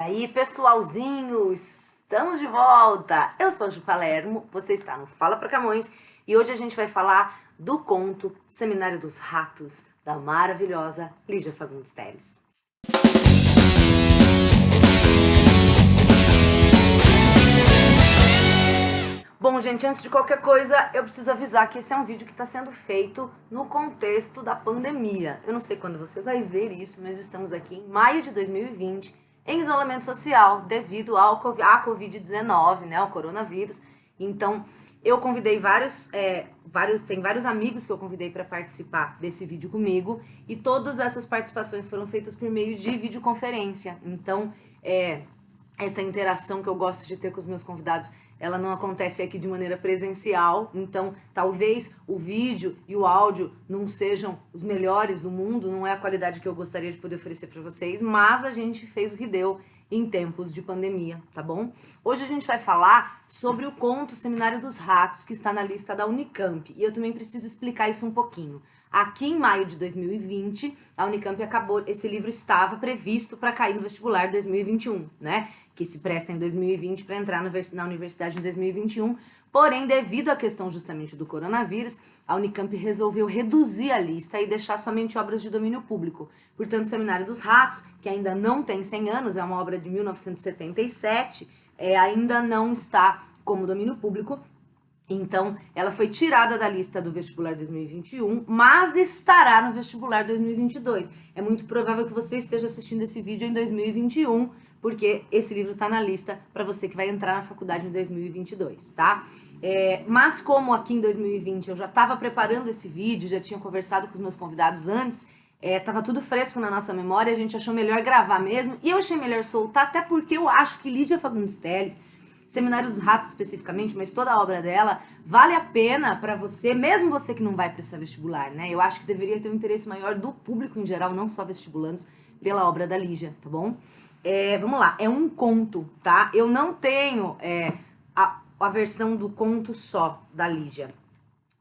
Aí, pessoalzinho, estamos de volta! Eu sou a Ju Palermo, você está no Fala Pra Camões e hoje a gente vai falar do conto Seminário dos Ratos, da maravilhosa Lígia Fagundes Telles. Bom, gente, antes de qualquer coisa, eu preciso avisar que esse é um vídeo que está sendo feito no contexto da pandemia. Eu não sei quando você vai ver isso, mas estamos aqui em maio de 2020, em isolamento social, devido à Covid-19, né, ao coronavírus. Então, eu convidei tem vários amigos que eu convidei para participar desse vídeo comigo, e todas essas participações foram feitas por meio de videoconferência. Então, essa interação que eu gosto de ter com os meus convidados, ela não acontece aqui de maneira presencial, então talvez o vídeo e o áudio não sejam os melhores do mundo, não é a qualidade que eu gostaria de poder oferecer para vocês, mas a gente fez o que deu em tempos de pandemia, tá bom? Hoje a gente vai falar sobre o conto Seminário dos Ratos, que está na lista da Unicamp, e eu também preciso explicar isso um pouquinho. Aqui em maio de 2020, a Unicamp acabou, esse livro estava previsto para cair no vestibular 2021, né? Que se presta em 2020 para entrar na universidade em 2021. Porém, devido à questão justamente do coronavírus, a Unicamp resolveu reduzir a lista e deixar somente obras de domínio público. Portanto, o Seminário dos Ratos, que ainda não tem 100 anos, é uma obra de 1977, ainda não está como domínio público. Então, ela foi tirada da lista do vestibular 2021, mas estará no vestibular 2022. É muito provável que você esteja assistindo esse vídeo em 2021, porque esse livro está na lista para você que vai entrar na faculdade em 2022, tá? Mas como aqui em 2020 eu já estava preparando esse vídeo, já tinha conversado com os meus convidados antes, estava tudo fresco na nossa memória, a gente achou melhor gravar mesmo, e eu achei melhor soltar, até porque eu acho que Lígia Fagundes Telles, Seminário dos Ratos especificamente, mas toda a obra dela, vale a pena para você, mesmo você que não vai prestar vestibular, né? Eu acho que deveria ter um interesse maior do público em geral, não só vestibulandos, pela obra da Lígia, tá bom? Vamos lá, é um conto, tá? Eu não tenho a versão do conto só da Lígia.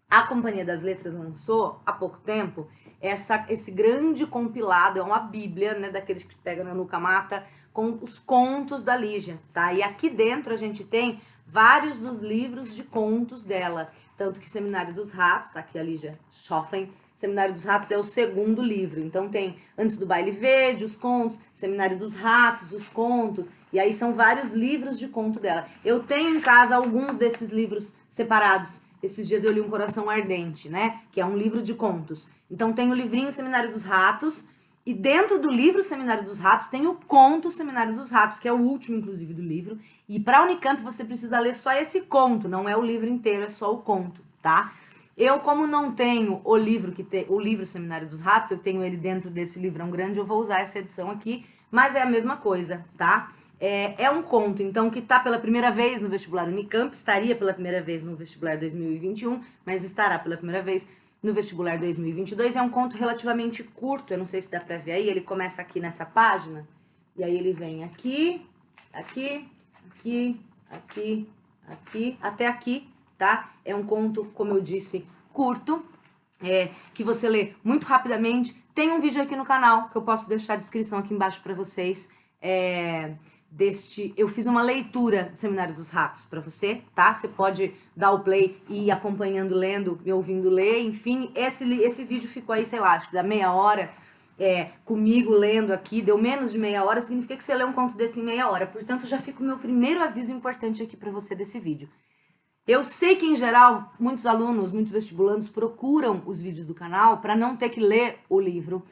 A Companhia das Letras lançou, há pouco tempo, esse grande compilado, é uma bíblia, né, daqueles que pegam na nuca mata, com os contos da Lígia, tá? E aqui dentro a gente tem vários dos livros de contos dela, tanto que Seminário dos Ratos, tá aqui a Lígia Schoffen, Seminário dos Ratos é o segundo livro, então tem Antes do Baile Verde, os contos, Seminário dos Ratos, os contos, e aí são vários livros de conto dela. Eu tenho em casa alguns desses livros separados. Esses dias eu li Um Coração Ardente, né, que é um livro de contos. Então tem o livrinho Seminário dos Ratos, e dentro do livro Seminário dos Ratos tem o conto Seminário dos Ratos, que é o último, inclusive, do livro. E para a Unicamp você precisa ler só esse conto, não é o livro inteiro, é só o conto, tá? Eu, como não tenho o livro Seminário dos Ratos, eu tenho ele dentro desse livrão grande, eu vou usar essa edição aqui, mas é a mesma coisa, tá? É um conto, então, que está pela primeira vez no vestibular Unicamp, estaria pela primeira vez no vestibular 2021, mas estará pela primeira vez no vestibular 2022. É um conto relativamente curto, eu não sei se dá pra ver aí, ele começa aqui nessa página, e aí ele vem aqui, aqui, aqui, aqui, aqui, até aqui, tá? É um conto, como eu disse, curto, que você lê muito rapidamente. Tem um vídeo aqui no canal, que eu posso deixar a descrição aqui embaixo pra vocês, eu fiz uma leitura do Seminário dos Ratos para você, tá? Você pode dar o play e ir acompanhando, lendo, me ouvindo ler, enfim, esse vídeo ficou aí, sei lá, acho que dá meia hora, comigo lendo aqui, deu menos de meia hora, significa que você lê um conto desse em meia hora, portanto já fica o meu primeiro aviso importante aqui para você desse vídeo. Eu sei que, em geral, muitos alunos, muitos vestibulandos procuram os vídeos do canal para não ter que ler o livro,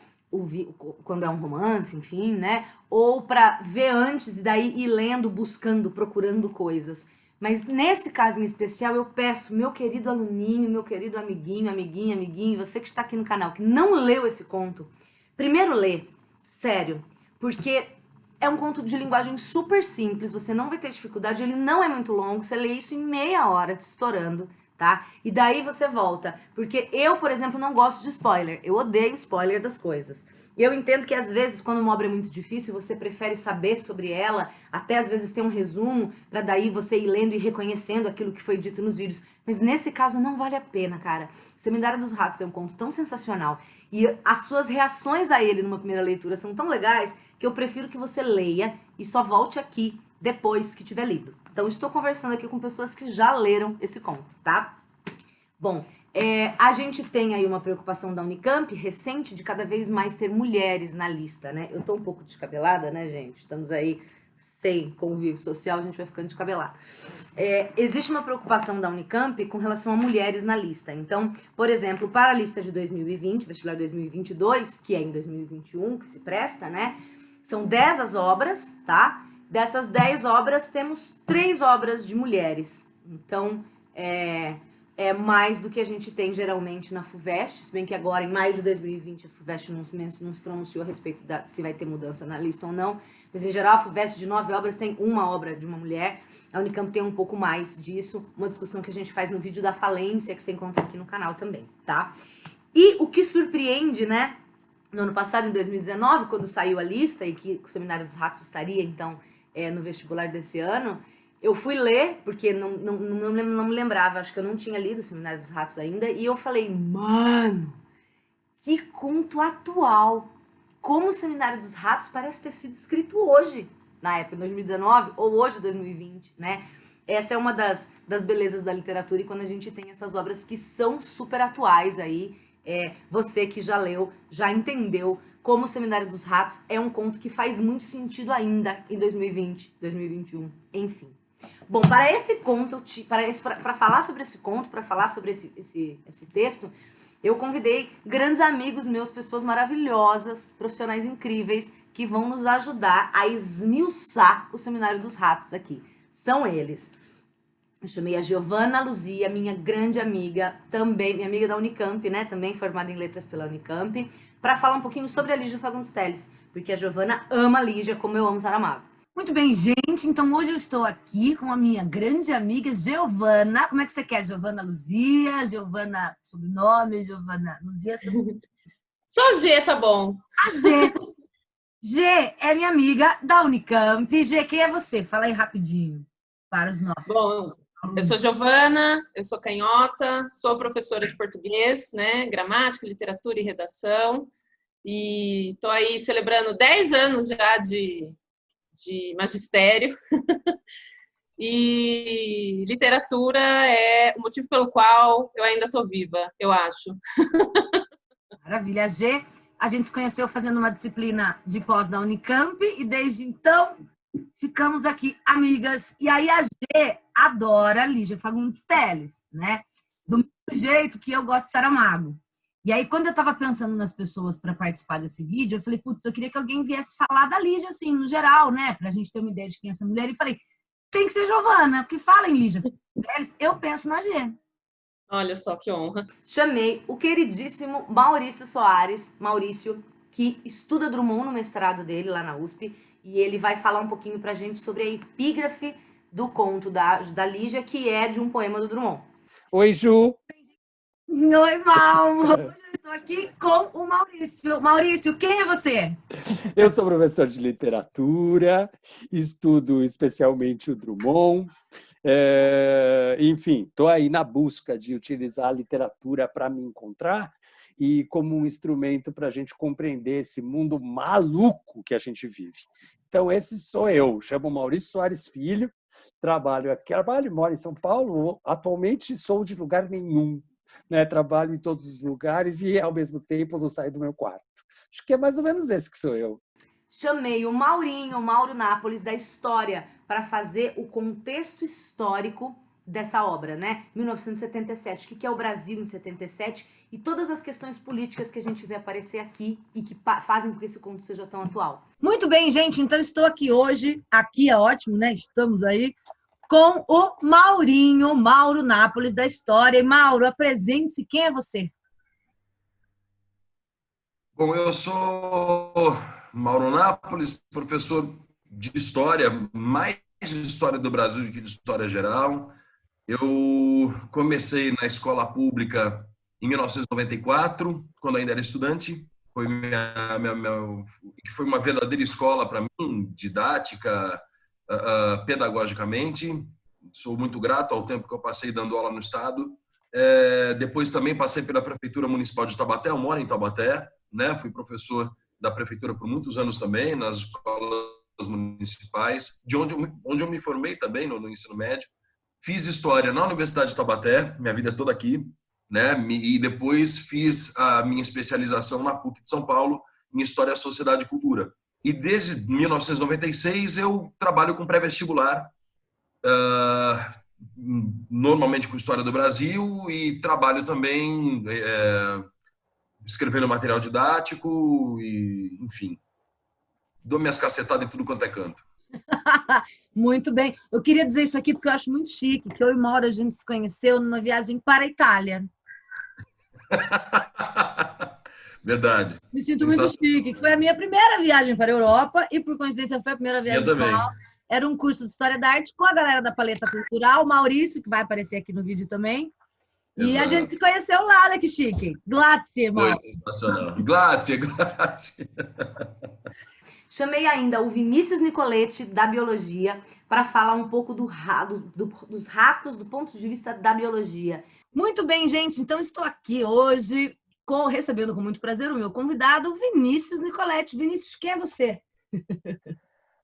quando é um romance, enfim, né? Ou para ver antes e daí ir lendo, buscando, procurando coisas. Mas nesse caso em especial eu peço, meu querido aluninho, meu querido amiguinho, amiguinho, você que está aqui no canal, que não leu esse conto, primeiro lê, sério, porque é um conto de linguagem super simples, você não vai ter dificuldade, ele não é muito longo, você lê isso em meia hora, estourando, tá? E daí você volta, porque eu, por exemplo, não gosto de spoiler, eu odeio spoiler das coisas. E eu entendo que às vezes, quando uma obra é muito difícil, você prefere saber sobre ela, até às vezes ter um resumo, pra daí você ir lendo e reconhecendo aquilo que foi dito nos vídeos. Mas nesse caso não vale a pena, cara. Seminário dos Ratos é um conto tão sensacional, e as suas reações a ele numa primeira leitura são tão legais, que eu prefiro que você leia e só volte aqui depois que tiver lido. Então, estou conversando aqui com pessoas que já leram esse conto, tá? Bom, a gente tem aí uma preocupação da Unicamp recente de cada vez mais ter mulheres na lista, né? Eu tô um pouco descabelada, né, gente? Estamos aí sem convívio social, a gente vai ficando descabelado. Existe uma preocupação da Unicamp com relação a mulheres na lista. Então, por exemplo, para a lista de 2020, vestibular 2022, que é em 2021 que se presta, né? São 10 as obras, tá? Dessas 10 obras, temos 3 obras de mulheres. Então, é mais do que a gente tem geralmente na FUVEST, se bem que agora, em maio de 2020, a FUVEST não se pronunciou a respeito se vai ter mudança na lista ou não, mas em geral a FUVEST de 9 obras tem uma obra de uma mulher, a Unicamp tem um pouco mais disso, uma discussão que a gente faz no vídeo da falência, que você encontra aqui no canal também, tá? E o que surpreende, né, no ano passado, em 2019, quando saiu a lista e que o Seminário dos Ratos estaria, então, no vestibular desse ano, eu fui ler, porque não me lembrava, acho que eu não tinha lido o Seminário dos Ratos ainda, e eu falei, mano, que conto atual! Como o Seminário dos Ratos parece ter sido escrito hoje, na época, 2019, ou hoje, 2020, né? Essa é uma das belezas da literatura, e quando a gente tem essas obras que são super atuais aí, você que já leu, já entendeu como o Seminário dos Ratos é um conto que faz muito sentido ainda em 2020, 2021, enfim. Bom, para esse conto, para falar sobre esse conto, para falar sobre esse texto, eu convidei grandes amigos meus, pessoas maravilhosas, profissionais incríveis, que vão nos ajudar a esmiuçar o Seminário dos Ratos aqui. São eles. Eu chamei a Giovana Luzia, minha grande amiga, também, minha amiga da Unicamp, né? Também formada em letras pela Unicamp, para falar um pouquinho sobre a Lígia Fagundes Telles, porque a Giovana ama a Lígia como eu amo Saramago. Muito bem, gente. Então, hoje eu estou aqui com a minha grande amiga Giovana. Como é que você quer? Giovana Luzia? Giovana sobrenome? Giovana Luzia? Só G, tá bom. A G. G é minha amiga da Unicamp. G, quem é você? Fala aí rapidinho para os nossos. Bom, eu sou Giovana, eu sou canhota, sou professora de português, né? Gramática, literatura e redação. E tô aí celebrando 10 anos já de magistério. E literatura é o motivo pelo qual eu ainda tô viva, eu acho. Maravilha. G, a gente se conheceu fazendo uma disciplina de pós da Unicamp e desde então ficamos aqui amigas. E aí a G adora Lígia Fagundes Telles, né? Do mesmo jeito que eu gosto de Saramago. E aí, quando eu tava pensando nas pessoas para participar desse vídeo, eu falei, putz, eu queria que alguém viesse falar da Lígia, assim, no geral, né? Pra gente ter uma ideia de quem é essa mulher. E falei, tem que ser Giovana, porque fala em Lígia Fagundes Telles, eu penso na G. Olha só que honra. Chamei o queridíssimo Maurício Soares, Maurício, que estuda Drummond no mestrado dele lá na USP, e ele vai falar um pouquinho pra gente sobre a epígrafe do conto da Lígia, que é de um poema do Drummond. Oi, Ju. Oi, Mal. Hoje eu estou aqui com o Maurício. Maurício, quem é você? Eu sou professor de literatura, estudo especialmente o Drummond. Enfim, estou aí na busca de utilizar a literatura para me encontrar e como um instrumento para a gente compreender esse mundo maluco que a gente vive. Então, esse sou eu, chamo Maurício Soares Filho, trabalho e moro em São Paulo, atualmente sou de lugar nenhum, né? Trabalho em todos os lugares e, ao mesmo tempo, não saio do meu quarto. Acho que é mais ou menos esse que sou eu. Chamei o Mauro Nápoles, da História, para fazer o contexto histórico dessa obra, né? 1977, o que é o Brasil em 77 e todas as questões políticas que a gente vê aparecer aqui e que fazem com que esse conto seja tão atual. Muito bem, gente, então estou aqui hoje, aqui é ótimo, né? Estamos aí com o Mauro Nápoles, da História. E Mauro, apresente-se, quem é você? Bom, eu sou Mauro Nápoles, professor de História, mais de História do Brasil do que de História Geral. Eu comecei na escola pública em 1994, quando ainda era estudante. Foi uma verdadeira escola para mim, didática, pedagogicamente. Sou muito grato ao tempo que eu passei dando aula no Estado. Depois também passei pela Prefeitura Municipal de Taubaté, eu moro em Taubaté, né? Fui professor da Prefeitura por muitos anos também, nas escolas municipais, onde eu me formei também no ensino médio. Fiz história na Universidade de Taubaté, minha vida toda aqui, né? E depois fiz a minha especialização na PUC de São Paulo em História, Sociedade e Cultura. E desde 1996 eu trabalho com pré-vestibular, normalmente com História do Brasil, e trabalho também escrevendo material didático e, enfim, dou minhas cacetadas em tudo quanto é canto. Muito bem. Eu queria dizer isso aqui porque eu acho muito chique, que eu e Mauro a gente se conheceu numa viagem para a Itália. Verdade. Me sinto muito chique, que foi a minha primeira viagem para a Europa e, por coincidência, foi a primeira viagem Eu também. Era um curso de História da Arte com a galera da Paleta Cultural, Maurício, que vai aparecer aqui no vídeo também. E Exato. a gente se conheceu lá, olha que chique. Grazie, Mauro. Foi sensacional. Grazie. Chamei ainda o Vinícius Nicoletti, da Biologia, para falar um pouco dos ratos do ponto de vista da biologia. Muito bem, gente. Então, estou aqui hoje recebendo com muito prazer o meu convidado, Vinícius Nicoletti. Vinícius, quem é você?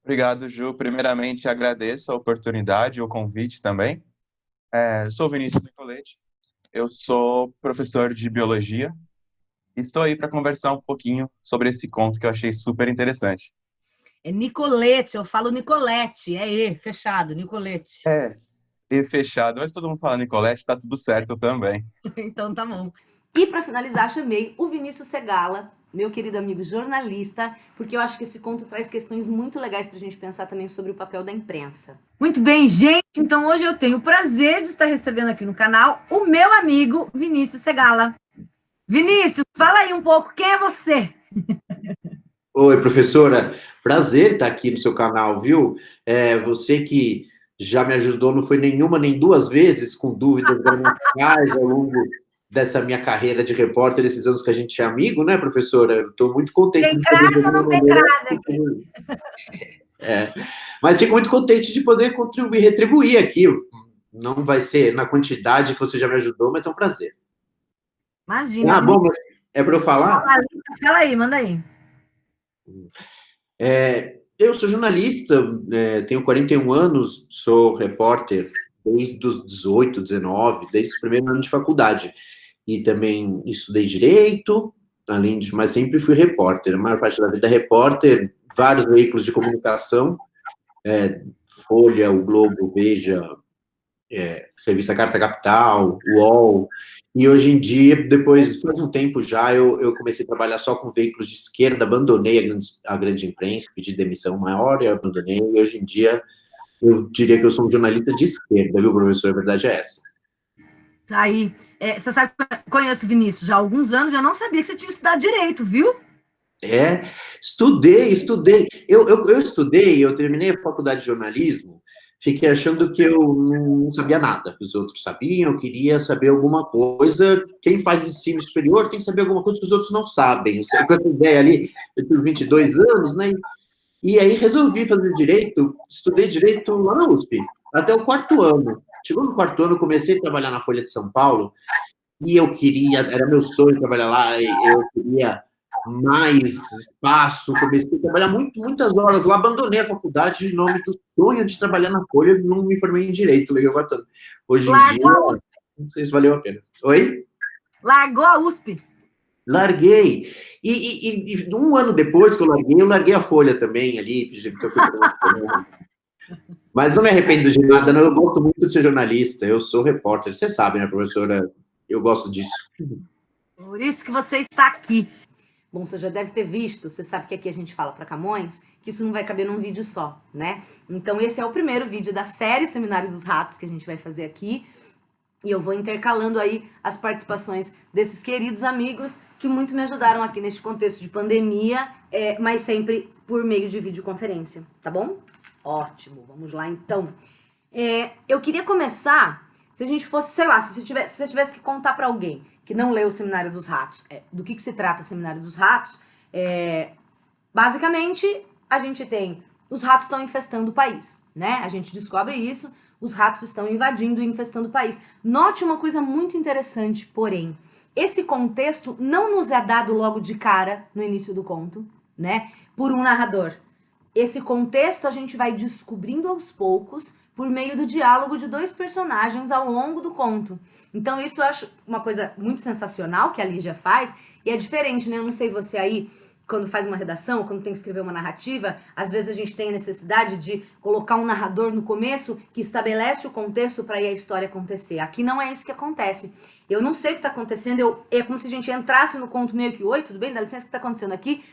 Obrigado, Ju. Primeiramente, agradeço a oportunidade e o convite também. Sou Vinícius Nicoletti, eu sou professor de Biologia e estou aí para conversar um pouquinho sobre esse conto que eu achei super interessante. É Nicoletti, eu falo Nicolete, fechado, Nicoletti. E fechado, mas todo mundo fala Nicoletti, tá tudo certo também. Então tá bom. E para finalizar, chamei o Vinícius Segala, meu querido amigo jornalista, porque eu acho que esse conto traz questões muito legais para a gente pensar também sobre o papel da imprensa. Muito bem, gente. Então hoje eu tenho o prazer de estar recebendo aqui no canal o meu amigo Vinícius Segala. Vinícius, fala aí um pouco, quem é você? Oi, professora. Prazer estar aqui no seu canal, viu? Você que já me ajudou, não foi nenhuma nem duas vezes, com dúvidas gramaticais ao longo dessa minha carreira de repórter, esses anos que a gente é amigo, né, professora? Estou muito contente. Tem crase ou não tem crase aqui? Mas fico muito contente de poder contribuir, retribuir aqui. Não vai ser na quantidade que você já me ajudou, mas é um prazer. Imagina. Bom, mas é para eu falar? Fala aí, manda aí. Eu sou jornalista, tenho 41 anos, sou repórter desde os 18, 19, desde o primeiro ano de faculdade. E também estudei Direito, mas sempre fui repórter. A maior parte da vida é repórter, vários veículos de comunicação, Folha, o Globo, Veja, revista Carta Capital, UOL. E hoje em dia, faz um tempo já, eu comecei a trabalhar só com veículos de esquerda, abandonei a grande imprensa, pedi demissão maior e abandonei. E hoje em dia, eu diria que eu sou um jornalista de esquerda, viu, professor? A verdade é essa. Tá aí. Você sabe que eu conheço o Vinícius já há alguns anos, eu não sabia que você tinha estudado Direito, viu? Estudei. Eu estudei, eu terminei a faculdade de jornalismo, fiquei achando que eu não sabia nada, que os outros sabiam, eu queria saber alguma coisa. Quem faz ensino superior tem que saber alguma coisa que os outros não sabem. Com essa ideia ali, eu tenho 22 anos, né? E aí resolvi fazer Direito, estudei Direito lá na USP, até o 4º ano. Chegou no 4º ano, comecei a trabalhar na Folha de São Paulo, e era meu sonho trabalhar lá, eu queria mais espaço, comecei a trabalhar muitas horas lá, abandonei a faculdade em nome do sonho de trabalhar na Folha, não me formei em Direito, legal, 4 anos. Hoje em dia, não sei se valeu a pena. Oi? Largou a USP? Larguei. E um ano depois que eu larguei a Folha também ali, mas não me arrependo de nada, não. Eu gosto muito de ser jornalista, eu sou repórter. Você sabe, né, professora? Eu gosto disso. Por isso que você está aqui. Bom, você já deve ter visto, você sabe que aqui a gente fala para Camões, que isso não vai caber num vídeo só, né? Então esse é o primeiro vídeo da série Seminário dos Ratos que a gente vai fazer aqui. E eu vou intercalando aí as participações desses queridos amigos que muito me ajudaram aqui neste contexto de pandemia, mas sempre por meio de videoconferência, tá bom? Ótimo, vamos lá então. Eu queria começar, se a gente fosse, sei lá, se você tivesse que contar para alguém que não leu o Seminário dos Ratos, do que se trata o Seminário dos Ratos, basicamente a gente tem, os ratos estão infestando o país, né? A gente descobre isso, os ratos estão invadindo e infestando o país. Note uma coisa muito interessante, porém, esse contexto não nos é dado logo de cara no início do conto, né? Por um narrador. esse contexto a gente vai descobrindo aos poucos por meio do diálogo de dois personagens ao longo do conto. Então isso eu acho uma coisa muito sensacional que a Lígia faz, e é diferente, né? Eu não sei você aí, quando faz uma redação, quando tem que escrever uma narrativa, às vezes a gente tem a necessidade de colocar um narrador no começo que estabelece o contexto para aí a história acontecer. Aqui não é isso que acontece. Eu não sei o que está acontecendo, é como se a gente entrasse no conto meio que, oi, tudo bem? Dá licença, o que está acontecendo aqui?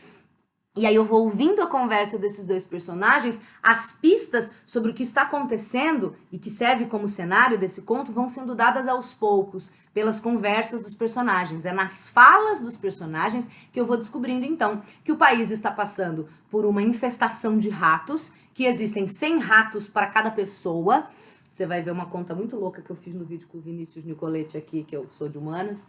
E aí eu vou ouvindo a conversa desses dois personagens, as pistas sobre o que está acontecendo e que serve como cenário desse conto vão sendo dadas aos poucos, pelas conversas dos personagens. É nas falas dos personagens que eu vou descobrindo, então, que o país está passando por uma infestação de ratos, que existem 100 ratos para cada pessoa. Você vai ver uma conta muito louca que eu fiz no vídeo com o Vinícius Nicoletti aqui, que eu sou de humanas.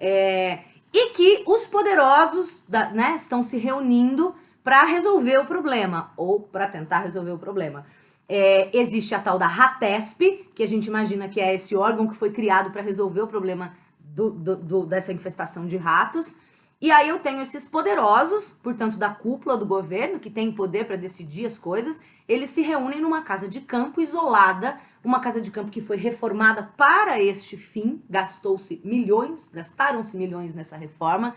E que os poderosos, né, estão se reunindo para resolver o problema, ou para tentar resolver o problema. Existe a tal da RATESP, que a gente imagina que é esse órgão que foi criado para resolver o problema dessa infestação de ratos. E aí eu tenho esses poderosos, portanto da cúpula do governo, que tem poder para decidir as coisas, eles se reúnem numa casa de campo isolada, uma casa de campo que foi reformada para este fim, gastaram-se milhões nessa reforma,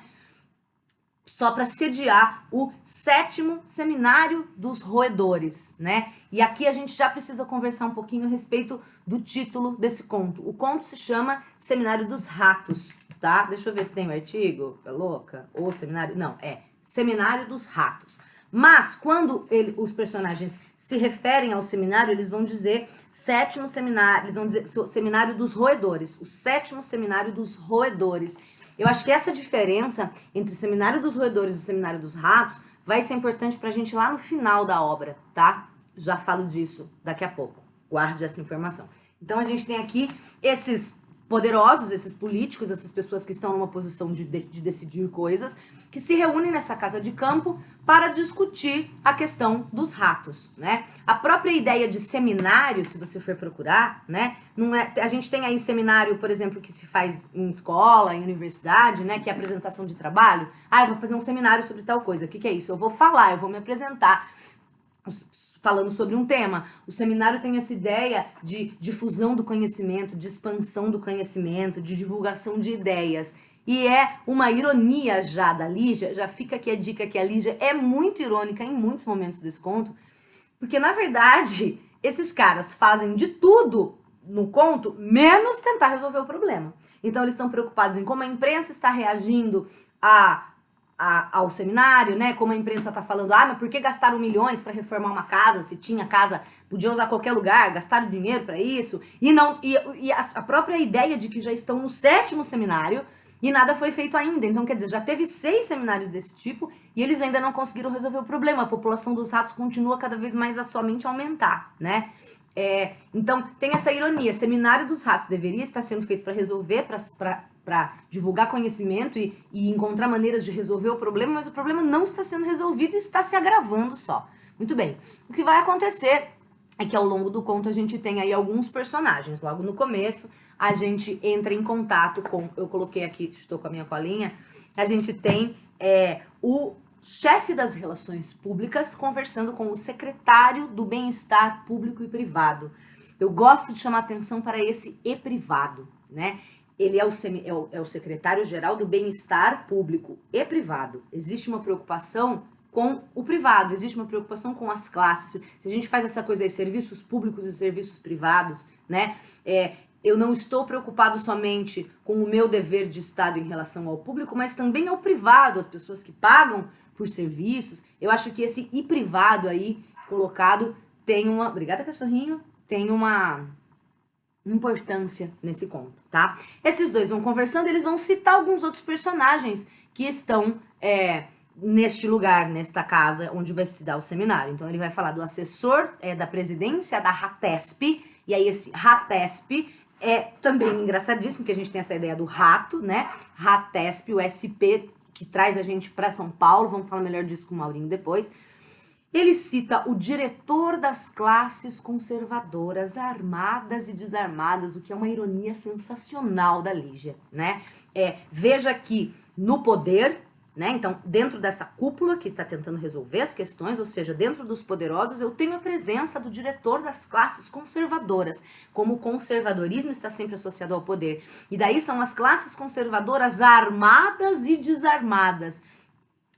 só para sediar o 7º Seminário dos Roedores, né? E aqui a gente já precisa conversar um pouquinho a respeito do título desse conto. O conto se chama Seminário dos Ratos, tá? Deixa eu ver se tem o artigo, tá louca? Ou Seminário, não, é Seminário dos Ratos. Mas, quando os personagens se referem ao seminário, eles vão dizer 7º Seminário, eles vão dizer Seminário dos Roedores, o 7º Seminário dos Roedores. Eu acho que essa diferença entre Seminário dos Roedores e Seminário dos Ratos vai ser importante pra gente lá no final da obra, tá? Já falo disso daqui a pouco, guarde essa informação. Então, a gente tem aqui esses poderosos, esses políticos, essas pessoas que estão numa posição de decidir coisas, que se reúnem nessa casa de campo para discutir a questão dos ratos, né? A própria ideia de seminário, se você for procurar, né? Não é, a gente tem aí o seminário, por exemplo, que se faz em escola, em universidade, né? Que é apresentação de trabalho. Ah, eu vou fazer um seminário sobre tal coisa. O que é isso? Eu vou falar, eu vou me apresentar falando sobre um tema. O seminário tem essa ideia de difusão do conhecimento, de expansão do conhecimento, de divulgação de ideias. E é uma ironia já da Lígia, já fica aqui a dica que a Lígia é muito irônica em muitos momentos desse conto, porque na verdade esses caras fazem de tudo no conto, menos tentar resolver o problema. Então eles estão preocupados em como a imprensa está reagindo ao seminário, né? Como a imprensa está falando, mas por que gastaram milhões para reformar uma casa? Se tinha casa, podia usar qualquer lugar, gastaram dinheiro para isso. E a própria ideia de que já estão no 7º seminário e nada foi feito ainda. Então, quer dizer, já teve 6 seminários desse tipo e eles ainda não conseguiram resolver o problema. A população dos ratos continua cada vez mais a somente aumentar, né? Então, tem essa ironia. Seminário dos ratos deveria estar sendo feito para resolver, para divulgar conhecimento e encontrar maneiras de resolver o problema, mas o problema não está sendo resolvido e está se agravando só. Muito bem. O que vai acontecer é que ao longo do conto a gente tem aí alguns personagens. Logo no começo, a gente entra em contato com... Eu coloquei aqui, estou com a minha colinha. A gente tem o chefe das relações públicas conversando com o secretário do bem-estar público e privado. Eu gosto de chamar atenção para esse e privado, né? Ele é o secretário-geral do bem-estar público e privado. Existe uma preocupação com o privado, existe uma preocupação com as classes. Se a gente faz essa coisa aí, serviços públicos e serviços privados, né? Eu não estou preocupado somente com o meu dever de Estado em relação ao público, mas também ao privado, as pessoas que pagam por serviços. Eu acho que esse e privado aí colocado tem uma... Obrigada, cachorrinho. Tem uma importância nesse conto, tá? Esses dois vão conversando, eles vão citar alguns outros personagens que estão neste lugar, nesta casa onde vai se dar o seminário. Então ele vai falar do assessor da presidência da RATESP, e aí esse RATESP é também engraçadíssimo, porque a gente tem essa ideia do rato, né? RATESP, o SP, que traz a gente para São Paulo, vamos falar melhor disso com o Maurinho depois. Ele cita o diretor das classes conservadoras, armadas e desarmadas, o que é uma ironia sensacional da Lígia, né? Veja que no poder, né? Então, dentro dessa cúpula que está tentando resolver as questões, ou seja, dentro dos poderosos, eu tenho a presença do diretor das classes conservadoras, como o conservadorismo está sempre associado ao poder. E daí são as classes conservadoras armadas e desarmadas.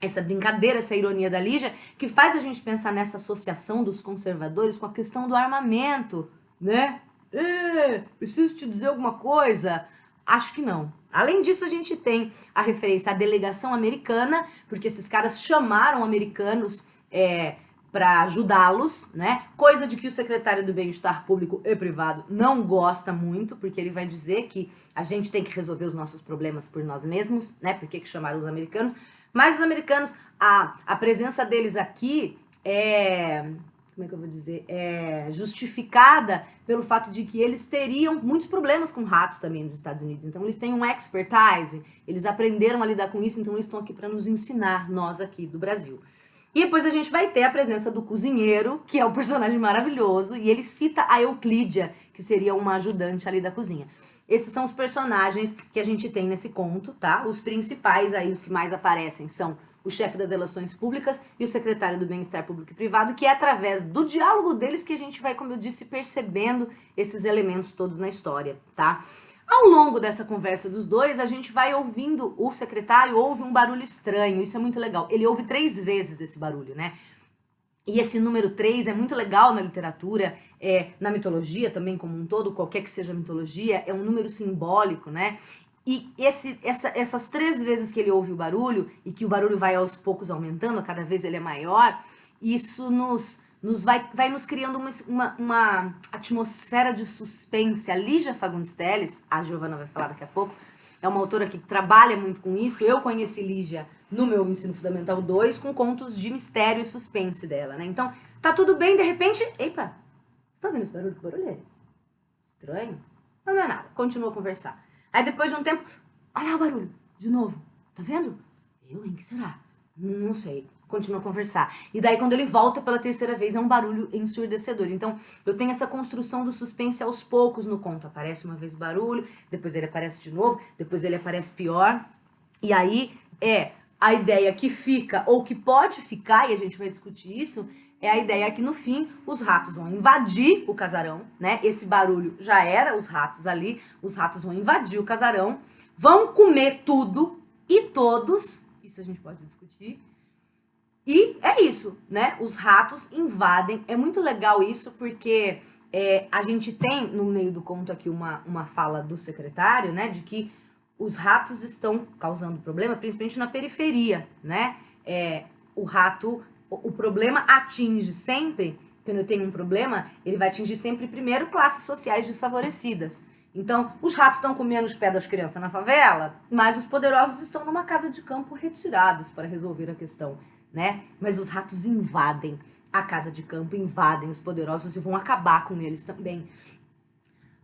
Essa brincadeira, essa ironia da Lígia, que faz a gente pensar nessa associação dos conservadores com a questão do armamento, né? Preciso te dizer alguma coisa? Acho que não. Além disso, a gente tem a referência à delegação americana, porque esses caras chamaram americanos para ajudá-los, né? Coisa de que o secretário do Bem-Estar Público e Privado não gosta muito, porque ele vai dizer que a gente tem que resolver os nossos problemas por nós mesmos, né? Por que chamaram os americanos? Mas os americanos, a presença deles aqui como é que eu vou dizer, justificada pelo fato de que eles teriam muitos problemas com ratos também nos Estados Unidos. Então, eles têm um expertise, eles aprenderam a lidar com isso, então eles estão aqui para nos ensinar, nós aqui do Brasil. E depois a gente vai ter a presença do cozinheiro, que é um personagem maravilhoso, e ele cita a Euclídia, que seria uma ajudante ali da cozinha. Esses são os personagens que a gente tem nesse conto, tá? Os principais aí, os que mais aparecem, são o chefe das relações públicas e o secretário do Bem-Estar Público e Privado, que é através do diálogo deles que a gente vai, como eu disse, percebendo esses elementos todos na história, tá? Ao longo dessa conversa dos dois, a gente vai ouvindo, o secretário ouve um barulho estranho, isso é muito legal. Ele ouve 3 vezes esse barulho, né? E esse número 3 é muito legal na literatura, na mitologia também como um todo, qualquer que seja a mitologia, é um número simbólico, né? E essas 3 vezes que ele ouve o barulho, e que o barulho vai aos poucos aumentando, cada vez ele é maior, isso vai nos criando uma atmosfera de suspense. A Lígia Fagundes Telles, a Giovana vai falar daqui a pouco, é uma autora que trabalha muito com isso. Eu conheci Lígia no meu Ensino Fundamental 2 com contos de mistério e suspense dela, né? Então, tá tudo bem, de repente... Epa, você tá vendo esse barulho? Que barulho é esse? Estranho? Não é nada, continua a conversar. Aí depois de um tempo, olha lá o barulho, de novo. Tá vendo? Eu, hein? Que será? Não sei. Continua a conversar. E daí quando ele volta pela 3ª vez, é um barulho ensurdecedor. Então eu tenho essa construção do suspense aos poucos no conto. Aparece uma vez o barulho, depois ele aparece de novo, depois ele aparece pior. E aí a ideia que fica, ou que pode ficar, e a gente vai discutir isso, é a ideia que no fim os ratos vão invadir o casarão, né? Esse barulho já era os ratos ali, os ratos vão invadir o casarão, vão comer tudo e todos, isso a gente pode discutir, e é isso, né? Os ratos invadem, é muito legal isso porque a gente tem no meio do conto aqui uma fala do secretário, né? De que os ratos estão causando problema, principalmente na periferia, né? O problema atinge sempre, quando eu tenho um problema, ele vai atingir sempre primeiro classes sociais desfavorecidas. Então, os ratos estão comendo os pés das crianças na favela, mas os poderosos estão numa casa de campo retirados para resolver a questão, né? Mas os ratos invadem a casa de campo, invadem os poderosos e vão acabar com eles também.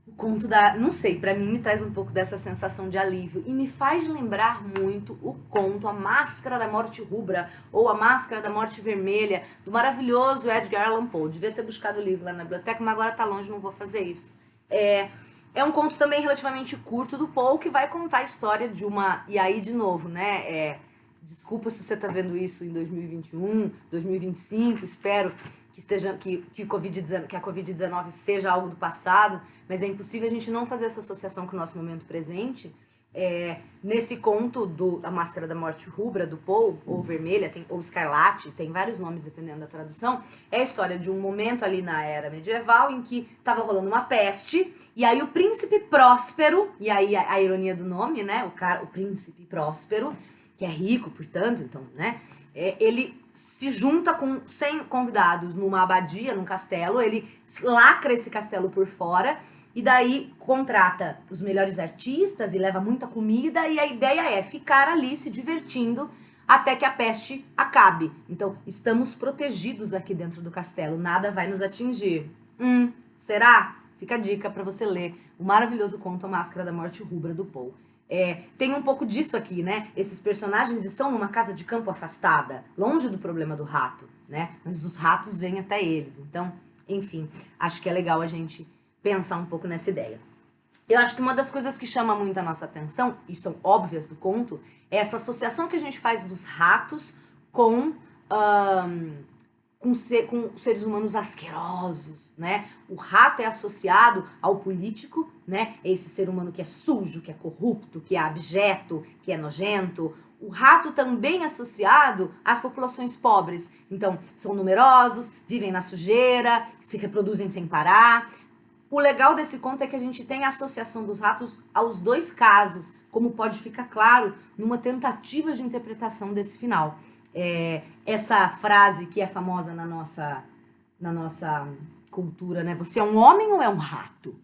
O conto não sei, pra mim me traz um pouco dessa sensação de alívio e me faz lembrar muito o conto A Máscara da Morte Rubra ou A Máscara da Morte Vermelha, do maravilhoso Edgar Allan Poe. Devia ter buscado o livro lá na biblioteca, mas agora tá longe, não vou fazer isso. É um conto também relativamente curto do Poe que vai contar a história de uma... E aí, de novo, né, desculpa se você tá vendo isso em 2021, 2025, espero que a Covid-19 seja algo do passado, mas é impossível a gente não fazer essa associação com o nosso momento presente. Nesse conto A Máscara da Morte Rubra, do Poe, ou Vermelha, ou Escarlate, tem vários nomes dependendo da tradução, é a história de um momento ali na era medieval em que estava rolando uma peste, e aí o príncipe Próspero, e aí a ironia do nome, né, o príncipe Próspero, que é rico, portanto, então, né, ele se junta com 100 convidados numa abadia, num castelo, ele lacra esse castelo por fora, e daí contrata os melhores artistas e leva muita comida, e a ideia é ficar ali se divertindo até que a peste acabe. Então, estamos protegidos aqui dentro do castelo, nada vai nos atingir. Será? Fica a dica para você ler o maravilhoso conto A Máscara da Morte Rubra, do Poe. Tem um pouco disso aqui, né? Esses personagens estão numa casa de campo afastada, longe do problema do rato, né? Mas os ratos vêm até eles. Então, enfim, acho que é legal a gente pensar um pouco nessa ideia. Eu acho que uma das coisas que chama muito a nossa atenção, e são óbvias do conto, é essa associação que a gente faz dos ratos com seres humanos asquerosos, né? O rato é associado ao político, né? Esse ser humano que é sujo, que é corrupto, que é abjeto, que é nojento. O rato também é associado às populações pobres. Então, são numerosos, vivem na sujeira, se reproduzem sem parar. O legal desse conto é que a gente tem a associação dos ratos aos dois casos, como pode ficar claro numa tentativa de interpretação desse final. Essa frase que é famosa na nossa cultura, né? Você é um homem ou é um rato?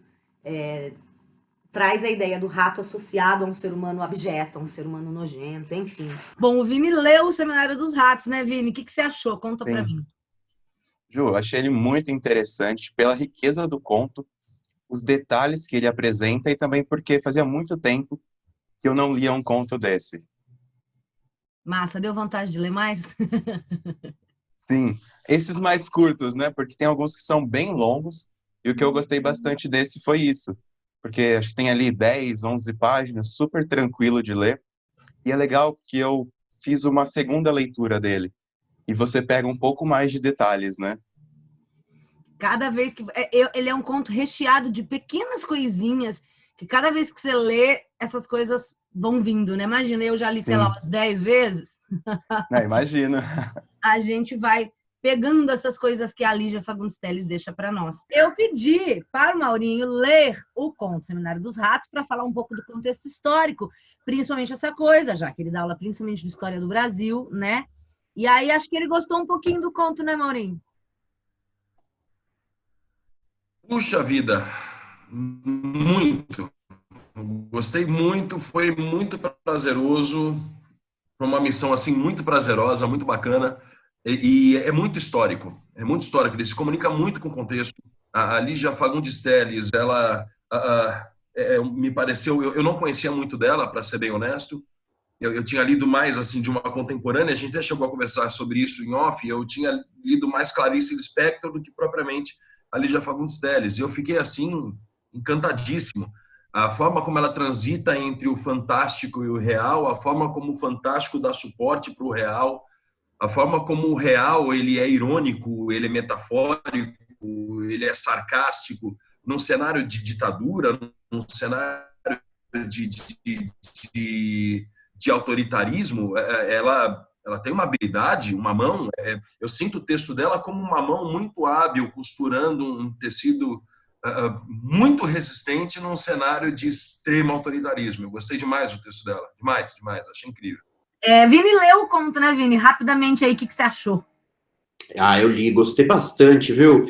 Traz a ideia do rato associado a um ser humano abjeto, a um ser humano nojento, enfim. Bom, o Vini leu o Seminário dos Ratos, né, Vini? O que você achou? Conta pra mim. Ju, achei ele muito interessante pela riqueza do conto, os detalhes que ele apresenta e também porque fazia muito tempo que eu não lia um conto desse. Massa, deu vontade de ler mais? Sim, esses mais curtos, né? Porque tem alguns que são bem longos e o que eu gostei bastante desse foi isso. Porque acho que tem ali 10, 11 páginas, super tranquilo de ler. E é legal que eu fiz uma segunda leitura dele. E você pega um pouco mais de detalhes, né? Cada vez que... Ele é um conto recheado de pequenas coisinhas que cada vez que você lê, essas coisas vão vindo, né? Imagina, eu já li, sei lá, umas 10 vezes. Imagina. A gente vai pegando essas coisas que a Lígia Fagundes Telles deixa para nós. Eu pedi para o Maurinho ler o conto Seminário dos Ratos para falar um pouco do contexto histórico, principalmente essa coisa, já que ele dá aula principalmente de história do Brasil, né? E aí acho que ele gostou um pouquinho do conto, né, Maurinho? Puxa vida, muito. Gostei muito, foi muito prazeroso. Foi uma missão assim muito prazerosa, muito bacana e é muito histórico. É muito histórico. Ele se comunica muito com o contexto. A Lígia Fagundes Telles, ela me pareceu, eu não conhecia muito dela, para ser bem honesto. Eu tinha lido mais assim de uma contemporânea. A gente até chegou a conversar sobre isso em off. Eu tinha lido mais Clarice Lispector do que propriamente a Lígia Fagundes Telles. E eu fiquei assim encantadíssimo. A forma como ela transita entre o fantástico e o real, a forma como o fantástico dá suporte para o real, a forma como o real ele é irônico, ele é metafórico, ele é sarcástico, num cenário de ditadura, num cenário de autoritarismo, ela tem uma habilidade, uma mão. Eu sinto o texto dela como uma mão muito hábil, costurando um tecido muito resistente num cenário de extremo autoritarismo. Eu gostei demais do texto dela, demais, achei incrível. Vini leu o conto, né, Vini? Rapidamente aí, o que você achou? Eu li, gostei bastante, viu?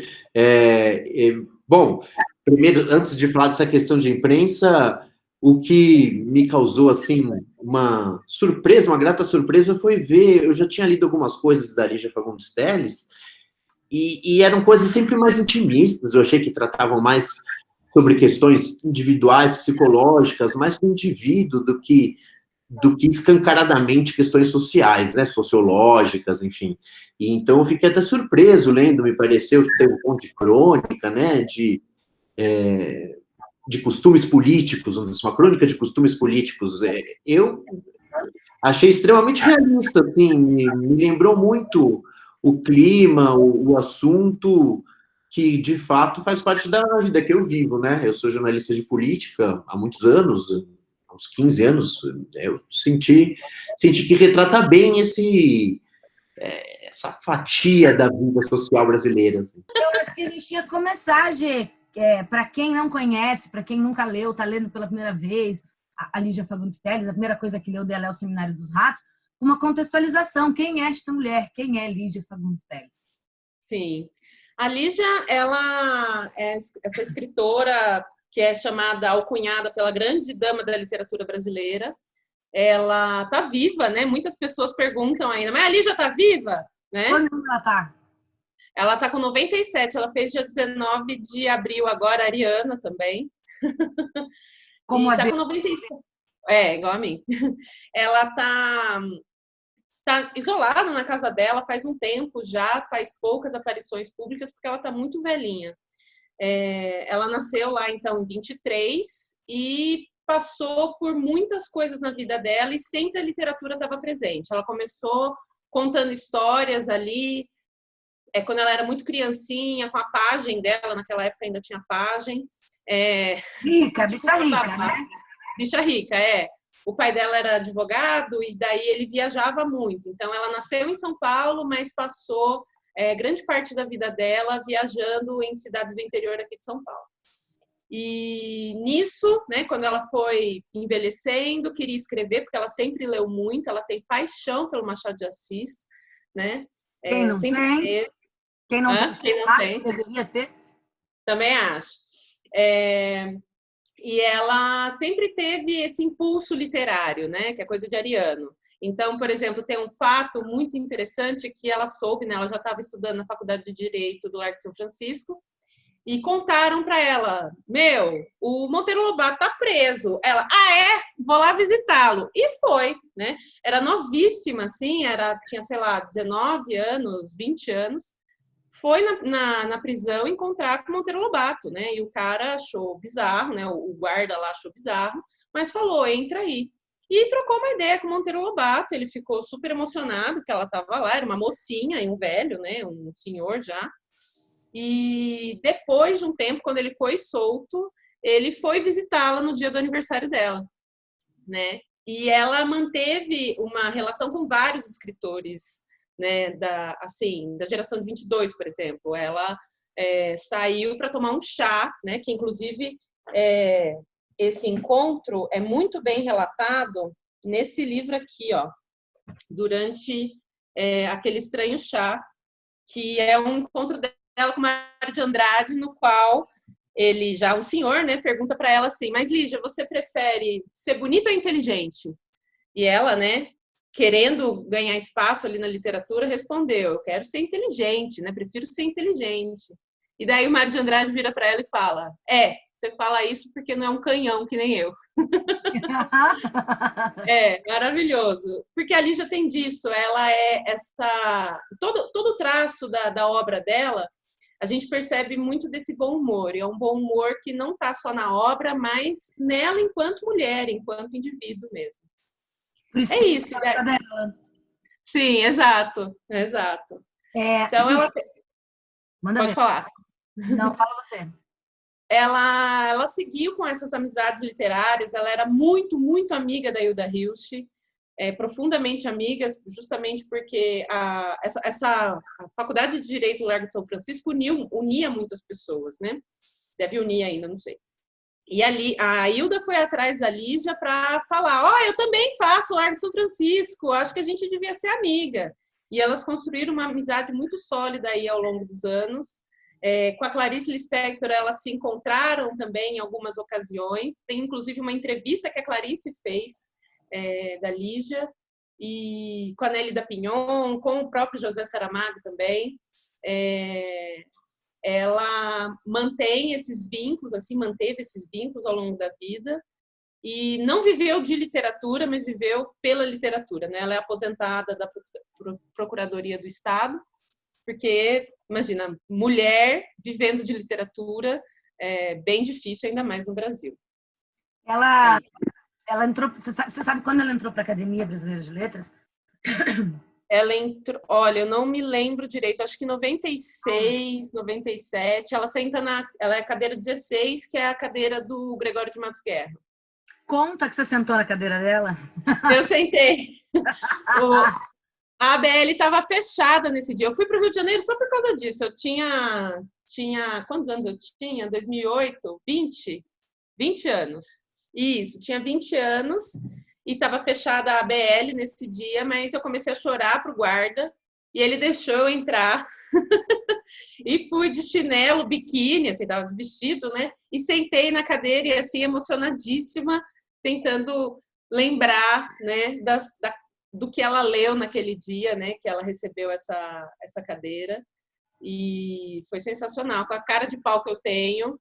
Bom, primeiro, antes de falar dessa questão de imprensa, o que me causou, assim, uma surpresa, uma grata surpresa, foi ver, eu já tinha lido algumas coisas da Lígia Fagundes Telles, e eram coisas sempre mais intimistas, eu achei que tratavam mais sobre questões individuais, psicológicas, mais do indivíduo do que escancaradamente questões sociais, né, sociológicas, enfim. E então eu fiquei até surpreso lendo, me pareceu que tem um ponto de crônica, né, de costumes políticos, vamos dizer, uma crônica de costumes políticos. Eu achei extremamente realista, assim, me lembrou muito o clima, o assunto, que de fato faz parte da vida que eu vivo, né? Eu sou jornalista de política há muitos anos, uns 15 anos, eu senti que retrata bem essa fatia da vida social brasileira. Assim. Eu acho que a gente tinha que começar, Gê, para quem não conhece, para quem nunca leu, está lendo pela primeira vez, a Lígia Fagundes Telles, a primeira coisa que leu dela é o Seminário dos Ratos, uma contextualização. Quem é esta mulher? Quem é Lígia Fagundes Telles? Sim. A Lígia, ela é essa escritora que é chamada, alcunhada pela grande dama da literatura brasileira. Ela está viva, né? Muitas pessoas perguntam ainda, mas a Lígia está viva? Né? Quando ela está? Ela está com 97, ela fez dia 19 de abril agora, a Ariana também. Como está com 97. Igual a mim. Ela tá isolada na casa dela faz um tempo já, faz poucas aparições públicas, porque ela está muito velhinha. Ela nasceu lá, então, em 23 e passou por muitas coisas na vida dela e sempre a literatura estava presente. Ela começou contando histórias ali, quando ela era muito criancinha, com a pagem dela, naquela época ainda tinha pagem. Rica, Tipo, bicha rica, né? Bicha rica, O pai dela era advogado e daí ele viajava muito. Então, ela nasceu em São Paulo, mas passou grande parte da vida dela viajando em cidades do interior aqui de São Paulo. E nisso, né, quando ela foi envelhecendo, queria escrever, porque ela sempre leu muito, ela tem paixão pelo Machado de Assis, né? Quem não sempre tem? teve. Quem não tem, deveria ter. Também acho. E ela sempre teve esse impulso literário, né? Que é coisa de ariano. Então, por exemplo, tem um fato muito interessante que ela soube, né? Ela já estava estudando na Faculdade de Direito do Largo de São Francisco e contaram para ela: o Monteiro Lobato tá preso. Ela, vou lá visitá-lo. E foi, né? Era novíssima, assim, tinha, sei lá, 19 anos, 20 anos. Foi na prisão encontrar com o Monteiro Lobato, né? E o cara achou bizarro, né? O guarda lá achou bizarro, mas falou: entra aí. E trocou uma ideia com o Monteiro Lobato. Ele ficou super emocionado que ela estava lá, era uma mocinha e um velho, né? Um senhor já. E depois de um tempo, quando ele foi solto, ele foi visitá-la no dia do aniversário dela, né? E ela manteve uma relação com vários escritores, né, da geração de 22, por exemplo. Ela saiu para tomar um chá, né, que inclusive esse encontro é muito bem relatado nesse livro aqui, ó, durante aquele estranho chá, que é um encontro dela com Mário de Andrade, no qual ele, já um senhor, né, pergunta para ela assim: mas Lígia, você prefere ser bonita ou inteligente? E ela, né, querendo ganhar espaço ali na literatura, respondeu: eu quero ser inteligente, né? Prefiro ser inteligente. E daí o Mário de Andrade vira para ela e fala: você fala isso porque não é um canhão que nem eu. Maravilhoso. Porque a Lígia tem disso, ela todo o traço da obra dela, a gente percebe muito desse bom humor. E é um bom humor que não está só na obra, mas nela enquanto mulher, enquanto indivíduo mesmo. Por isso isso. Dela. Sim, exato. Então, ela... Pode falar. Não, fala você. Ela seguiu com essas amizades literárias, ela era muito, muito amiga da Hilda Hilst, profundamente amiga, justamente porque a Faculdade de Direito do Largo de São Francisco unia muitas pessoas, né? Deve unir ainda, não sei. E a Hilda foi atrás da Lígia para falar: eu também faço o Largo de São Francisco, acho que a gente devia ser amiga. E elas construíram uma amizade muito sólida aí ao longo dos anos. Com a Clarice Lispector, elas se encontraram também em algumas ocasiões. Tem, inclusive, uma entrevista que a Clarice fez da Lígia, e com a Nélida Pinhon, com o próprio José Saramago também. Ela manteve esses vínculos ao longo da vida e não viveu de literatura, mas viveu pela literatura, né? Ela é aposentada da Procuradoria do Estado, porque, imagina, mulher vivendo de literatura é bem difícil, ainda mais no Brasil. Ela entrou, você sabe quando ela entrou para a Academia Brasileira de Letras? Ela entrou, olha, eu não me lembro direito, acho que 96, 97, ela é a cadeira 16, que é a cadeira do Gregório de Matos Guerra. Conta que você sentou na cadeira dela. Eu sentei. A ABL estava fechada nesse dia. Eu fui para o Rio de Janeiro só por causa disso. Eu tinha quantos anos eu tinha? 2008? 20 anos. Isso, tinha 20 anos. E estava fechada a ABL nesse dia, mas eu comecei a chorar pro guarda e ele deixou eu entrar. E fui de chinelo, biquíni, assim, tava de vestido, né? E sentei na cadeira e assim, emocionadíssima, tentando lembrar, né, do que ela leu naquele dia, né, que ela recebeu essa cadeira. E foi sensacional, com a cara de pau que eu tenho.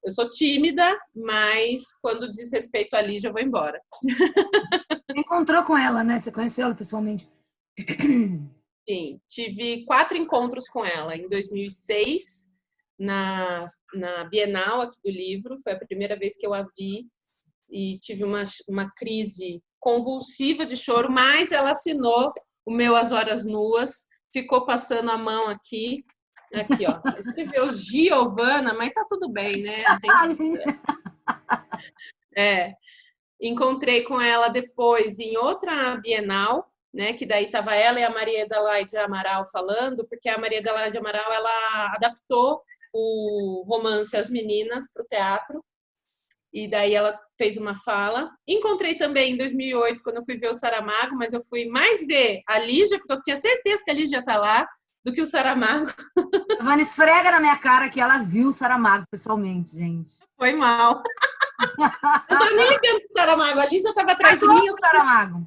Eu sou tímida, mas quando diz respeito à Lígia, eu vou embora. Você encontrou com ela, né? Você conheceu ela pessoalmente? Sim, tive 4 encontros com ela, em 2006, na Bienal aqui do livro, foi a primeira vez que eu a vi e tive uma crise convulsiva de choro, mas ela assinou o meu As Horas Nuas, ficou passando a mão aqui, ó, escreveu Giovana, mas tá tudo bem, né? Encontrei com ela depois em outra Bienal, né, que daí estava ela e a Maria Adelaide Amaral falando, porque a Maria Adelaide Amaral ela adaptou o romance As Meninas para o teatro, e daí ela fez uma fala. Encontrei também em 2008, quando eu fui ver o Saramago, mas eu fui mais ver a Lígia, porque eu tinha certeza que a Lígia ia estar lá, do que o Saramago. Giovana esfrega na minha cara que ela viu o Saramago pessoalmente, gente. Foi mal. Eu tava nem ligando pro Saramago, a Lígia estava atrás de mim. O Saramago.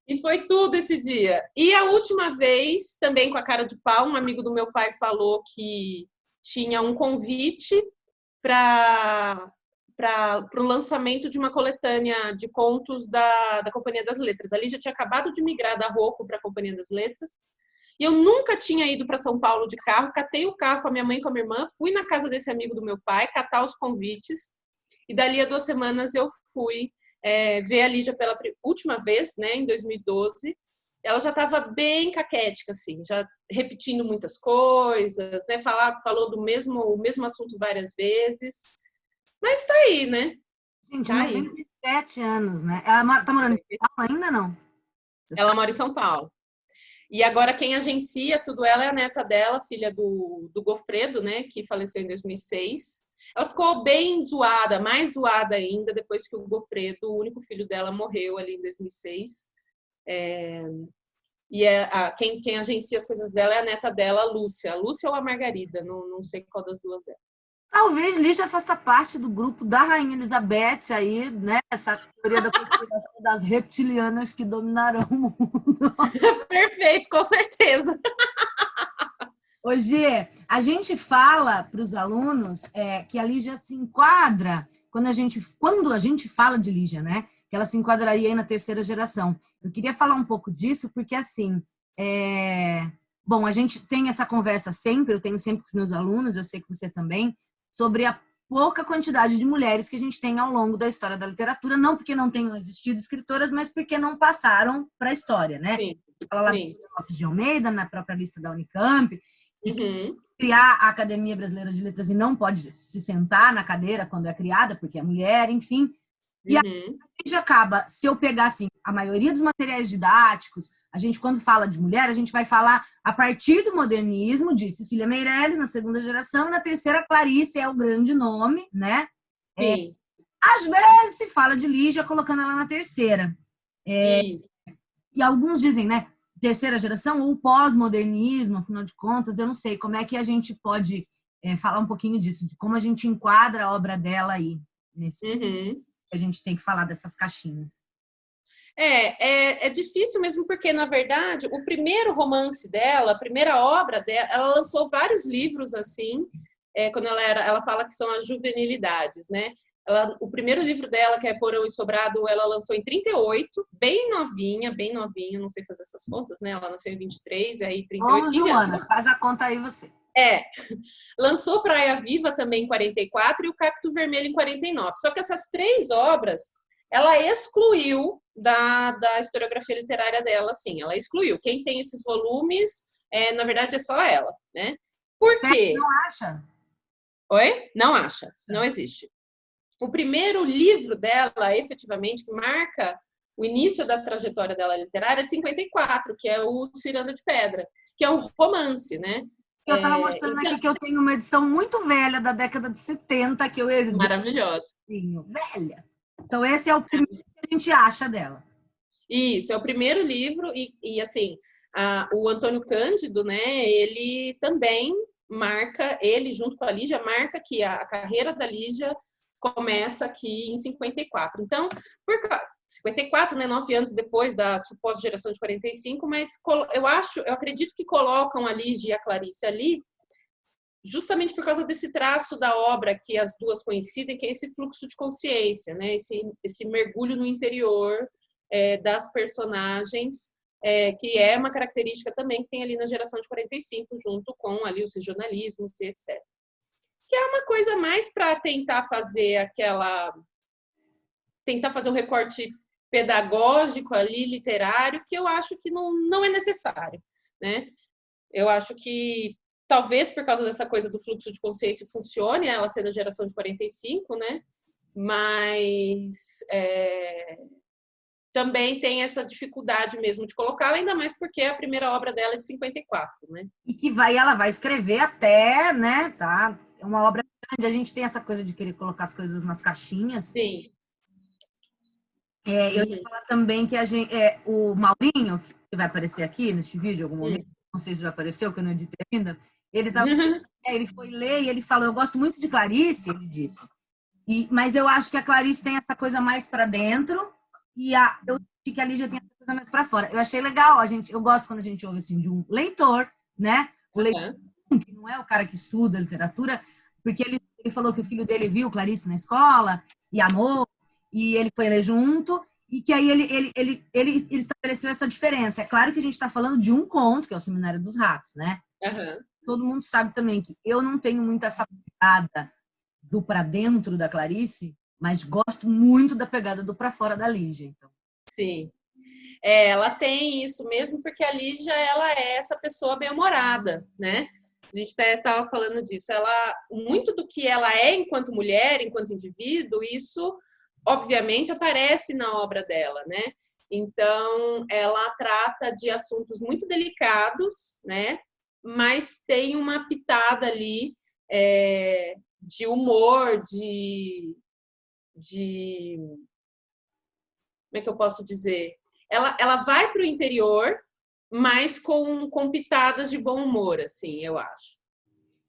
E foi tudo esse dia. E a última vez, também com a cara de pau, um amigo do meu pai falou que tinha um convite para o lançamento de uma coletânea de contos da Companhia das Letras. A Lígia tinha acabado de migrar da Rocco para a Companhia das Letras. E eu nunca tinha ido para São Paulo de carro, catei o carro com a minha mãe e com a minha irmã, fui na casa desse amigo do meu pai, catar os convites, e dali a 2 semanas eu fui ver a Lígia pela última vez, né, em 2012. Ela já estava bem caquética, assim, já repetindo muitas coisas, né, falou o mesmo assunto várias vezes, mas tá aí, né? Gente, tá 97 anos, né? Ela tá morando em São Paulo ainda, não? Ela mora em São Paulo. E agora quem agencia tudo ela é a neta dela, filha do Gofredo, né, que faleceu em 2006. Ela ficou bem zoada, mais zoada ainda, depois que o Gofredo, o único filho dela, morreu ali em 2006. Quem agencia as coisas dela é a neta dela, a Lúcia. A Lúcia ou a Margarida, não sei qual das duas é. Talvez Lígia faça parte do grupo da Rainha Elizabeth aí, né? Essa teoria da conspiração das reptilianas que dominarão o mundo. Perfeito, com certeza. Ô, Gê, a gente fala para os alunos que a Lígia se enquadra, quando a gente fala de Lígia, né? Que ela se enquadraria aí na 3ª geração. Eu queria falar um pouco disso, porque assim, bom, a gente tem essa conversa sempre, eu tenho sempre com os meus alunos, eu sei que você também, sobre a pouca quantidade de mulheres que a gente tem ao longo da história da literatura, não porque não tenham existido escritoras, mas porque não passaram para a história, né? Sim. Fala lá de Lopes de Almeida, na própria lista da Unicamp, Uhum. criar a Academia Brasileira de Letras e não pode se sentar na cadeira quando é criada, porque é mulher, enfim. E a gente acaba, se eu pegar assim, a maioria dos materiais didáticos, a gente, quando fala de mulher, a gente vai falar a partir do modernismo, de Cecília Meirelles, na 2ª geração, e na 3ª, Clarice é o grande nome, né? Sim. Às vezes se fala de Lígia, colocando ela na 3ª. Isso. E alguns dizem, né? 3ª geração ou pós-modernismo, afinal de contas, eu não sei como é que a gente pode falar um pouquinho disso, de como a gente enquadra a obra dela aí, nesse a gente tem que falar dessas caixinhas. É difícil mesmo, porque, na verdade, o primeiro romance dela, a primeira obra dela, ela lançou vários livros, assim, quando ela fala que são as juvenilidades, né? O primeiro livro dela, que é Porão e Sobrado, ela lançou em 38, bem novinha, não sei fazer essas contas, né? Ela nasceu em 23, aí 38, 15 anos. Faz a conta aí você. Lançou Praia Viva também em 44 e o Cacto Vermelho em 49. Só que essas 3 obras, ela excluiu da historiografia literária dela, assim, ela excluiu. Quem tem esses volumes, na verdade, é só ela, né? Por quê? Você não acha? Oi? Não acha, não existe. O primeiro livro dela, efetivamente, que marca o início da trajetória dela literária, é de 54, que é o Ciranda de Pedra, que é um romance, né? Eu estava mostrando aqui que eu tenho uma edição muito velha, da década de 70, que eu herdei. Maravilhosa. Velha. Então, esse é o primeiro que a gente acha dela. Isso, é o primeiro livro, e assim, o Antônio Cândido, né, ele também marca, ele junto com a Lígia, marca que a carreira da Lígia começa aqui em 54. Então, 54, né, 9 anos depois da suposta geração de 45, mas eu acredito que colocam a Lígia e a Clarice ali justamente por causa desse traço da obra que as duas coincidem, que é esse fluxo de consciência, né, esse mergulho no interior das personagens que é uma característica também que tem ali na geração de 45, junto com ali os regionalismos e etc. Que é uma coisa mais para tentar fazer um recorte pedagógico ali, literário, que eu acho que não é necessário, né? Eu acho que talvez por causa dessa coisa do fluxo de consciência funcione, ela ser da geração de 45, né? Mas também tem essa dificuldade mesmo de colocá-la, ainda mais porque a primeira obra dela é de 54, né? E que ela vai escrever até, né, tá? É uma obra grande, a gente tem essa coisa de querer colocar as coisas nas caixinhas. Sim. Eu ia falar também que o Maurinho, que vai aparecer aqui neste vídeo em algum momento, não sei se já apareceu, que eu não editei ainda, ele foi ler e ele falou, eu gosto muito de Clarice, ele disse, mas eu acho que a Clarice tem essa coisa mais para dentro e eu acho que a Lígia tem essa coisa mais para fora. Eu achei legal, eu gosto quando a gente ouve assim de um leitor, né? O leitor que não é o cara que estuda literatura, porque ele falou que o filho dele viu Clarice na escola e amou, e ele foi ler junto, e que aí ele estabeleceu essa diferença. É claro que a gente está falando de um conto, que é o Seminário dos Ratos, né? Todo mundo sabe também que eu não tenho muito essa pegada do para dentro da Clarice, mas gosto muito da pegada do para fora da Lígia. Então. Sim. Ela tem isso mesmo, porque a Lígia, ela é essa pessoa bem-humorada, né? A gente até estava falando disso. Muito do que ela é enquanto mulher, enquanto indivíduo, isso, obviamente, aparece na obra dela, né? Então, ela trata de assuntos muito delicados, né? Mas tem uma pitada ali de humor, de como é que eu posso dizer? Ela vai para o interior, mas com pitadas de bom humor, assim, eu acho.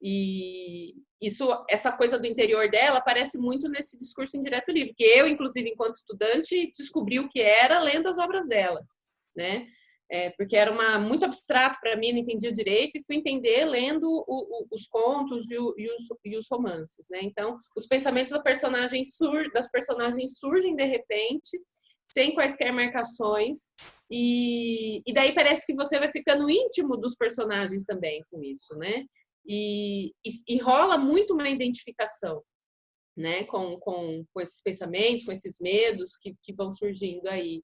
E essa coisa do interior dela aparece muito nesse discurso indireto livre, que eu, inclusive, enquanto estudante, descobri o que era lendo as obras dela, né? Porque era muito abstrato para mim, não entendia direito, e fui entender lendo os contos e os romances, né? Então, os pensamentos das personagens surgem de repente, sem quaisquer marcações, e daí parece que você vai ficando íntimo dos personagens também com isso, né? E rola muito uma identificação, né? Com esses pensamentos, com esses medos que vão surgindo aí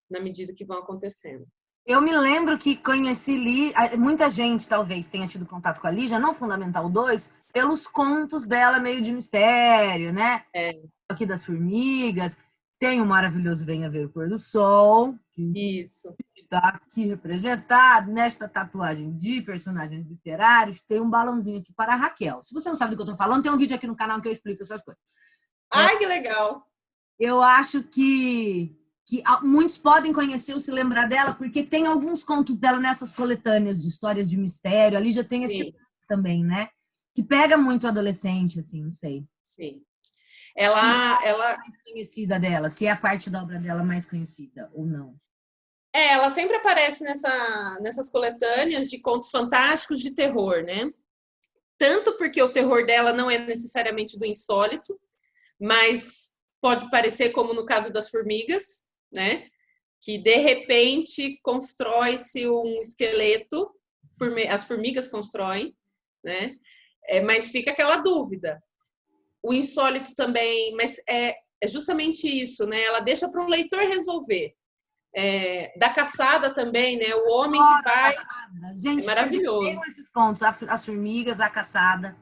na medida que vão acontecendo. Eu me lembro que conheci muita gente talvez tenha tido contato com a Lígia, não Fundamental 2, pelos contos dela meio de mistério, né? Aqui das Formigas. Tem o maravilhoso Venha Ver o Pôr do Sol, que está aqui representado nesta tatuagem de personagens literários. Tem um balãozinho aqui para a Raquel. Se você não sabe do que eu estou falando, tem um vídeo aqui no canal que eu explico essas coisas. Ai, que legal! Eu acho que muitos podem conhecer ou se lembrar dela, porque tem alguns contos dela nessas coletâneas de histórias de mistério. Ali já tem esse também, né? Que pega muito adolescente, assim, não sei. Sim. Ela mais conhecida dela, se é a parte da obra dela mais conhecida ou não. Ela sempre aparece nessas coletâneas de contos fantásticos de terror, né? Tanto porque o terror dela não é necessariamente do insólito, mas pode parecer como no caso das formigas, né? Que de repente constrói-se um esqueleto, as formigas constroem, né? Mas fica aquela dúvida. O insólito também, mas é justamente isso, né? Ela deixa para o leitor resolver. Da caçada também, né? O homem que vai. Gente, é maravilhoso. Tem esses contos, as formigas, a caçada.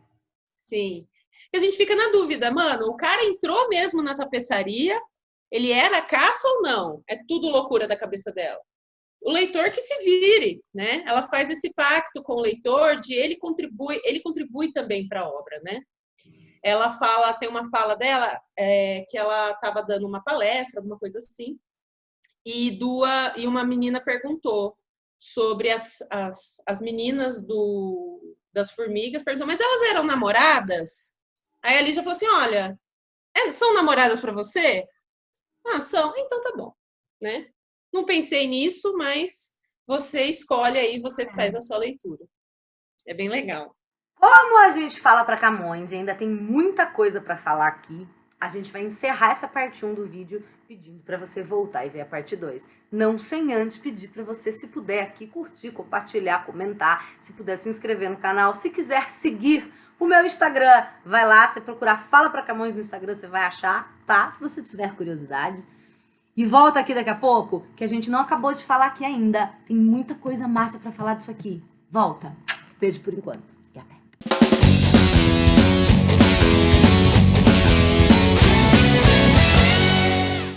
Sim. E a gente fica na dúvida, mano, o cara entrou mesmo na tapeçaria, ele era caça ou não? É tudo loucura da cabeça dela. O leitor que se vire, né? Ela faz esse pacto com o leitor de ele contribui também para a obra, né? Ela tem uma fala dela que ela estava dando uma palestra, alguma coisa assim, e uma menina perguntou sobre as meninas das formigas, perguntou, mas elas eram namoradas? Aí a Lígia falou assim, olha, são namoradas para você? Ah, são, então tá bom, né? Não pensei nisso, mas você escolhe aí, você faz a sua leitura. É bem legal. Como a gente fala para Camões, e ainda tem muita coisa para falar aqui, a gente vai encerrar essa parte 1 do vídeo pedindo para você voltar e ver a parte 2. Não sem antes pedir para você, se puder aqui, curtir, compartilhar, comentar, se puder se inscrever no canal, se quiser seguir o meu Instagram, vai lá, você procurar Fala Pra Camões no Instagram, você vai achar, tá? Se você tiver curiosidade. E volta aqui daqui a pouco, que a gente não acabou de falar aqui ainda. Tem muita coisa massa para falar disso aqui. Volta. Beijo por enquanto.